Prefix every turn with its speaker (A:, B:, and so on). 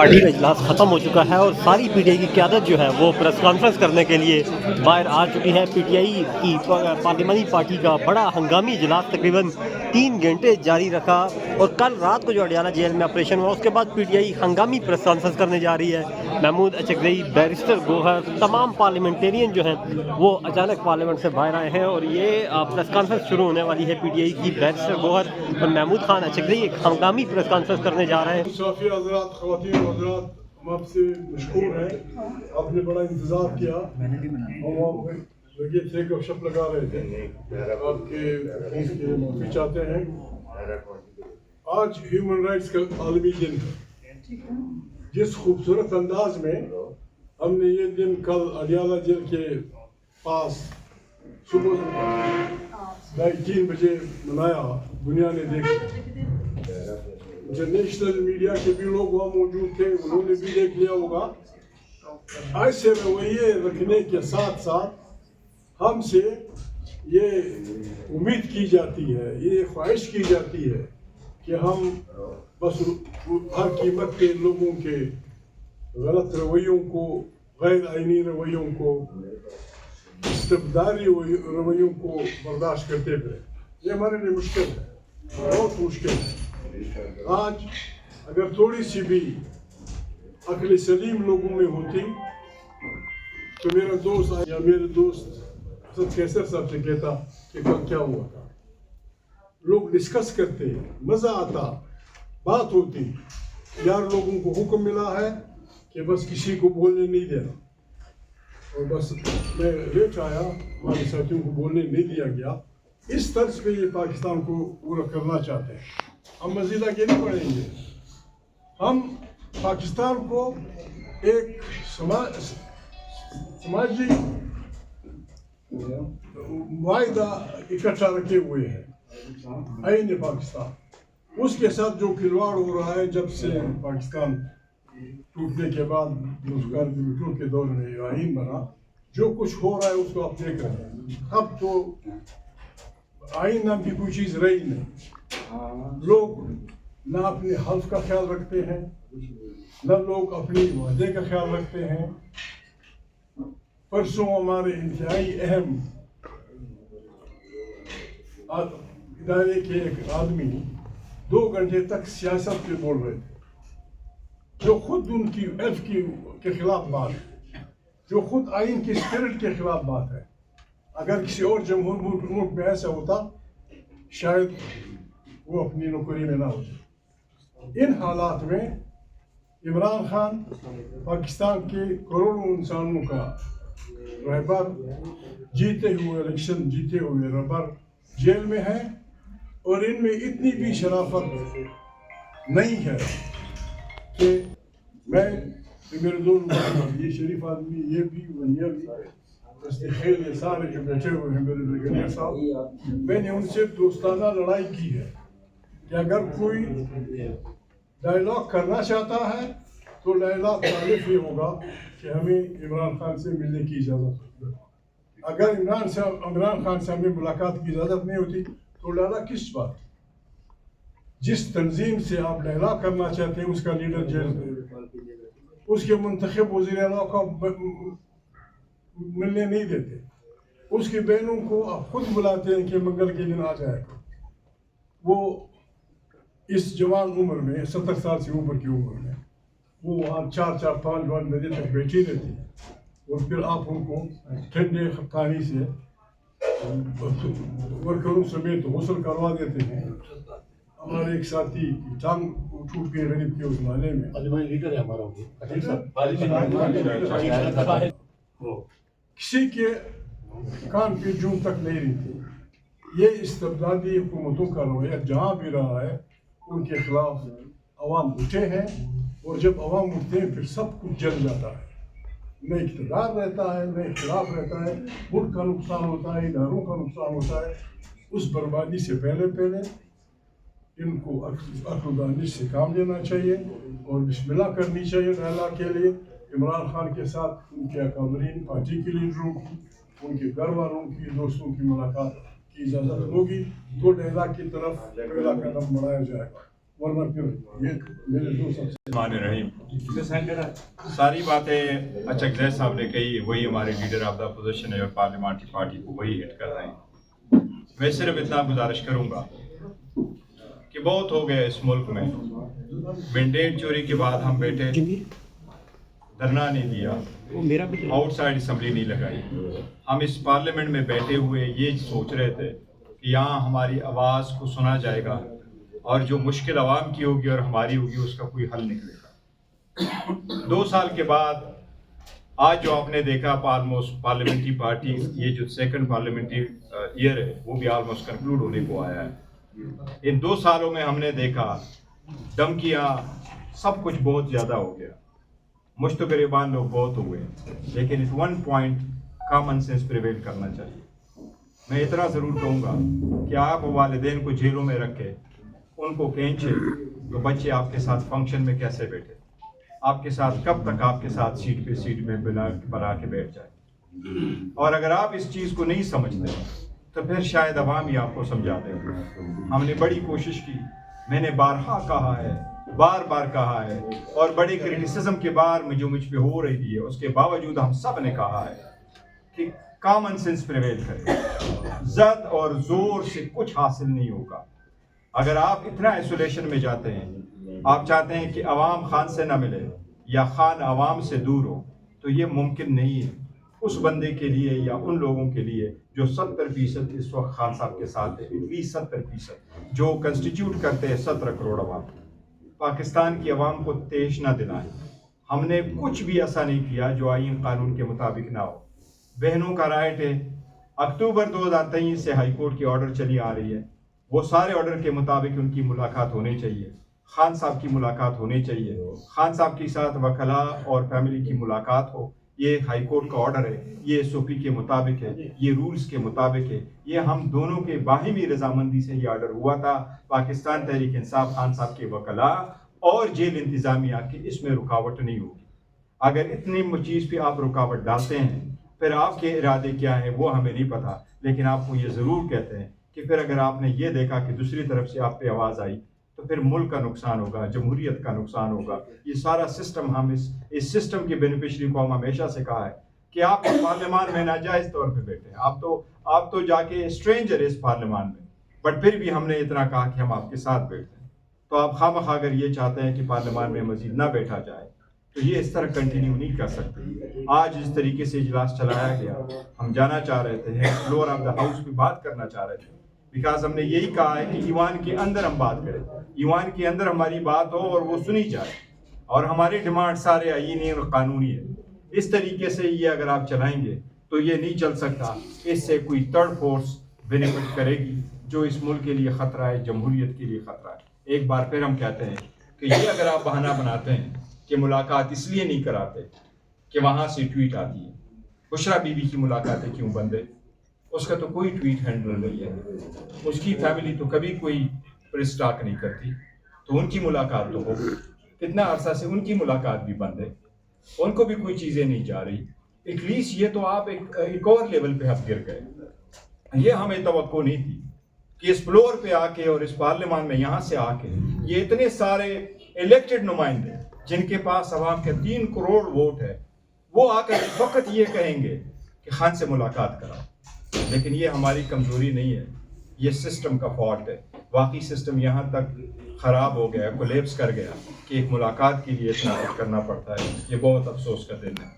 A: Party کا اجلاس ختم ہو چکا ہے اور ساری پی ٹی آئی کی قیادت جو ہے وہ پریس کانفرنس کرنے کے لیے باہر آ چکی ہے۔ پی ٹی آئی کی پارلیمانی پارٹی کا بڑا ہنگامی اجلاس تقریباً 3 گھنٹے جاری رکھا اور کل رات کو جو اڈیالہ جیل میں آپریشن ہوا اس کے بعد پی ٹی آئی ہنگامی پریس کانفرنس کرنے جا رہی ہے۔ محمود اچکزئی، بیرسٹر گوہر، تمام پارلیمنٹیرین جو ہیں وہ اچانک پارلیمنٹ سے باہر آئے ہیں اور یہ پریس کانفرنس شروع ہونے والی ہے پی ٹی آئی کی۔ بیرسٹر گوہر اور محمود خان اچکزئی ایک ہنگامی پریس کانفرنس کرنے جا رہے ہیں۔
B: صافی حضرات، خواتین و حضرات، ہم آپ سے مشکور ہیں، آپ نے بڑا انتظار کیا۔ ہم لگے تھے، گپ شپ لگا رہے تھے، آپ کے معافی چاہتے ہیں۔ آج ہیومن رائٹس کا عالمی دن ہے۔ جس خوبصورت انداز میں ہم نے یہ دن کل اڈیالہ جیل کے پاس صبح 3 بجے منایا، دنیا نے دیکھا۔ انٹرنیشنل میڈیا کے بھی لوگ وہاں موجود تھے، انہوں نے بھی دیکھ لیا ہوگا۔ ایسے رویے رکھنے کے ساتھ ساتھ ہم سے یہ امید کی جاتی ہے، یہ خواہش کی جاتی ہے کہ ہم بس ہر قیمت پہ لوگوں کے غلط رویوں کو، غیر آئینی رویوں کو، استبدادی رویوں کو برداشت کرتے ہوئے، یہ ہمارے لیے مشکل ہے، بہت مشکل ہے۔ آج اگر تھوڑی سی بھی عقل سلیم لوگوں میں ہوتی تو میرا دوست یا میرے دوست حسن کیسر صاحب سے کہتا کہ کل کیا ہوا تھا۔ لوگ ڈسکس کرتے، مزہ آتا، بات ہوتی۔ یار لوگوں کو حکم ملا ہے کہ بس کسی کو بولنے نہیں دینا، اور بس میں لیٹ آیا، ہمارے ساتھیوں کو بولنے نہیں دیا گیا۔ اس طرز پہ یہ پاکستان کو پورا کرنا چاہتے ہیں۔ ہم مزید آگے نہیں بڑھیں گے۔ ہم پاکستان کو ایک سماجی معاہدہ اکٹھا رکھے ہوئے ہیں، آئین پاکستان۔ اس کے ساتھ جو کھلواڑ ہو رہا ہے جب سے پاکستان ٹوٹنے کے بعد ملکوں کے دور میں آئین بنا، جو کچھ ہو رہا ہے اس کو آپ دیکھ رہے ہیں۔ اب تو آئین نام کی کوئی چیز رہی نہیں۔ لوگ نہ اپنے حلف کا خیال رکھتے ہیں، نہ لوگ اپنی وعدے کا خیال رکھتے ہیں۔ پرسوں ہمارے انتہائی اہم ادارے کے ایک آدمی 2 گھنٹے تک سیاست پہ بول رہے تھے، جو خود ان کی ایف کے خلاف بات ہے، جو خود آئین کی اسپرٹ کے خلاف بات ہے۔ اگر کسی اور جمہور ملک میں ایسا ہوتا شاید وہ اپنی نوکری میں نہ ہوتے۔ ان حالات میں عمران خان پاکستان کے کروڑوں انسانوں کا رہبر، جیتے ہوئے الیکشن جیتے ہوئے رہبر، جیل میں ہے، اور ان میں اتنی بھی شرافت نہیں ہے کہ میں میرے دوست یہ شریف آدمی، یہ بھی خیل، یہ سارے جو بیٹھے ہوئے ہیں میرے برگیڈیئر صاحب، میں نے ان سے دوستانہ لڑائی کی ہے کہ اگر کوئی ڈائلاگ کرنا چاہتا ہے تو ڈائلاگ تعریف یہ ہوگا کہ ہمیں عمران خان سے ملنے کی اجازت ہوتی۔ اگر عمران خان سے ہمیں ملاقات کی اجازت نہیں ہوتی تو ڈائلاگ کس بات؟ جس تنظیم سے آپ ڈائلاگ کرنا چاہتے ہیں اس کا لیڈر جیل میں، اس کے منتخب وزیر اعلیٰ کو ملنے نہیں دیتے، اس کی بہنوں کو آپ خود بلاتے ہیں کہ منگل کے دن آ جائے گا۔ وہ اس جوان عمر میں، 70 سال سے اوپر کی عمر میں، وہ وہاں 4 5 بجے تک بیٹھی رہتی ہے، اور پھر آپ ان کو ٹھنڈے پانی سے ورکروں سمیت غسل کروا دیتے ہیں۔ ہمارے ایک ساتھی ٹانگ ٹوٹ کے غریب کے اس محلے میں،
A: لیڈر ہے ہمارا،
B: کسی کے کان پہ جون تک نہیں رہتی۔ یہ استبدادی حکومتوں کا رویہ جہاں بھی رہا ہے ان کے خلاف عوام اٹھے ہیں، اور جب عوام اٹھتے ہیں پھر سب کچھ جل جاتا ہے، نہ اقتدار رہتا ہے نہ اختلاف رہتا ہے، ملک کا نقصان ہوتا ہے، اداروں کا نقصان ہوتا ہے۔ اس بربادی سے پہلے ان کو عقل دانش سے کام لینا چاہیے اور بسم اللہ کرنی چاہیے ڈائلاگ کے لیے۔ عمران خان کے ساتھ ان کے اکابرین، پارٹی کے لیڈروں کی، ان کے گھر والوں کی، دوستوں کی ملاقات کی اجازت ہوگی تو ڈائلاگ کی طرف پہلا قدم بڑھایا جائے گا۔ ورنہ پھر یہ میرے دوست
C: الرحمن الرحیم. ساری باتیں اچھا زید صاحب نے کہی, وہی ہمارے لیڈر آف دا اپوزیشن ہے اور پارلیمانٹری پارٹی کو وہی ہٹ کر رہے ہیں. میں صرف اتنا گزارش کروں گا کہ بہت ہو گیا اس ملک میں. مینڈیٹ چوری کے بعد ہم بیٹھے, دھرنا نہیں دیا, آؤٹ سائڈ اسمبلی نہیں لگائی. ہم اس پارلیمنٹ میں بیٹھے ہوئے یہ سوچ رہے تھے کہ یہاں ہماری آواز کو سنا جائے گا اور جو مشکل عوام کی ہوگی اور ہماری ہوگی اس کا کوئی حل نکلے گا. 2 سال کے بعد آج جو آپ نے دیکھا آلموسٹ پارلیمنٹری پارٹی, یہ جو سیکنڈ پارلیمنٹری ایئر ہے وہ بھی آلموسٹ کنکلوڈ ہونے کو آیا ہے. ان 2 سالوں میں ہم نے دیکھا دھمکیاں سب کچھ بہت زیادہ ہو گیا, مجھ تو گریبان لوگ بہت ہوئے, لیکن اس 1 پوائنٹ کامن سینس پریویل کرنا چاہیے. میں اتنا ضرور کہوں گا کہ آپ والدین کو جیلوں میں رکھے, ان کو کھینچے تو بچے آپ کے ساتھ فنکشن میں کیسے بیٹھے, آپ کے ساتھ کب تک آپ کے ساتھ سیٹ پہ سیٹ میں بنا کے بیٹھ جائے. اور اگر آپ اس چیز کو نہیں سمجھتے تو پھر شاید عوام ہی آپ کو سمجھاتے ہیں. ہم نے بڑی کوشش کی, میں نے بارہا کہا ہے, بار بار کہا ہے, اور بڑے کرٹیسزم کے بعد جو مجھ پہ ہو رہی تھی اس کے باوجود ہم سب نے کہا ہے کہ کامن سینس پریویل کرے. زد اور زور سے کچھ حاصل نہیں ہوگا. اگر آپ اتنا ایسولیشن میں جاتے ہیں, آپ چاہتے ہیں کہ عوام خان سے نہ ملے یا خان عوام سے دور ہو, تو یہ ممکن نہیں ہے اس بندے کے لیے یا ان لوگوں کے لیے جو 70% اس وقت خان صاحب کے ساتھ ہے, 20-70% جو کنسٹیٹیوٹ کرتے ہیں 17 کروڑ عوام. پاکستان کی عوام کو تیش نہ دلائیں. ہم نے کچھ بھی ایسا نہیں کیا جو آئین قانون کے مطابق نہ ہو. بہنوں کا رائٹ ہے, اکتوبر 2023 سے ہائی کورٹ کی آرڈر چلی آ رہی ہے, وہ سارے آرڈر کے مطابق ان کی ملاقات ہونی چاہیے. خان صاحب کی ملاقات ہونی چاہیے, خان صاحب کے ساتھ وکلاء اور فیملی کی ملاقات ہو. یہ ہائی کورٹ کا آرڈر ہے, یہ SOP کے مطابق ہے, یہ رولز کے مطابق ہے. یہ ہم دونوں کے باہمی رضامندی سے یہ آرڈر ہوا تھا. پاکستان تحریک انصاف, خان صاحب کے وکلاء اور جیل انتظامیہ کی اس میں رکاوٹ نہیں ہوگی. اگر اتنی چیز پہ آپ رکاوٹ ڈالتے ہیں, پھر آپ کے ارادے کیا ہیں وہ ہمیں نہیں پتا, لیکن آپ کو یہ ضرور کہتے ہیں کہ پھر اگر آپ نے یہ دیکھا کہ دوسری طرف سے آپ پہ آواز آئی تو پھر ملک کا نقصان ہوگا, جمہوریت کا نقصان ہوگا. یہ سارا سسٹم, ہم اس سسٹم کے بینیفیشری کو ہم ہمیشہ سے کہا ہے کہ آپ پارلیمان میں ناجائز طور پہ بیٹھے ہیں. آپ تو جا کے اسٹرینجر اس پارلیمان میں, بٹ پھر بھی ہم نے اتنا کہا کہ ہم آپ کے ساتھ بیٹھتے ہیں. تو آپ خواہ اگر یہ چاہتے ہیں کہ پارلیمان میں مزید نہ بیٹھا جائے تو یہ اس طرح کنٹینیو نہیں کر سکتے. آج جس طریقے سے اجلاس چلایا گیا, ہم جانا چاہ رہے تھے, فلور آف دا ہاؤس پہ بات کرنا چاہ رہے تھے, بیکاز ہم نے یہی کہا ہے کہ ایوان کے اندر ہم بات کریں, ایوان کے اندر ہماری بات ہو اور وہ سنی جائے, اور ہمارے ڈیمانڈ سارے آئینی اور قانونی ہے. اس طریقے سے یہ اگر آپ چلائیں گے تو یہ نہیں چل سکتا. اس سے کوئی تھرڈ فورس بینیفٹ کرے گی جو اس ملک کے لیے خطرہ ہے, جمہوریت کے لیے خطرہ ہے. ایک بار پھر ہم کہتے ہیں کہ یہ اگر آپ بہانہ بناتے ہیں کہ ملاقات اس لیے نہیں کراتے کہ وہاں سے ٹویٹ آتی ہے, بشرا بی بی کی ملاقاتیں کیوں بند ہے, اس کا تو کوئی ٹویٹ ہینڈل نہیں ہے, اس کی فیملی تو کبھی کوئی پریس ٹاک نہیں کرتی, تو ان کی ملاقات تو ہو. کتنا عرصہ سے ان کی ملاقات بھی بند ہے, ان کو بھی کوئی چیزیں نہیں جا رہی. ایٹ لیسٹ یہ تو آپ ایک اور لیول پہ آپ گر گئے. یہ ہمیں توقع نہیں تھی کہ اس فلور پہ آ کے اور اس پارلیمان میں یہاں سے آ کے یہ اتنے سارے الیکٹڈ نمائندے جن کے پاس عوام کے 3 کروڑ ووٹ ہے, وہ آ کر فقط یہ کہیں گے کہ خان سے ملاقات کراؤ. لیکن یہ ہماری کمزوری نہیں ہے, یہ سسٹم کا فالٹ ہے. واقعی سسٹم یہاں تک خراب ہو گیا, کولیپس کر گیا کہ ایک ملاقات کے لیے اتنا کرنا پڑتا ہے. یہ بہت افسوس کا دن ہے.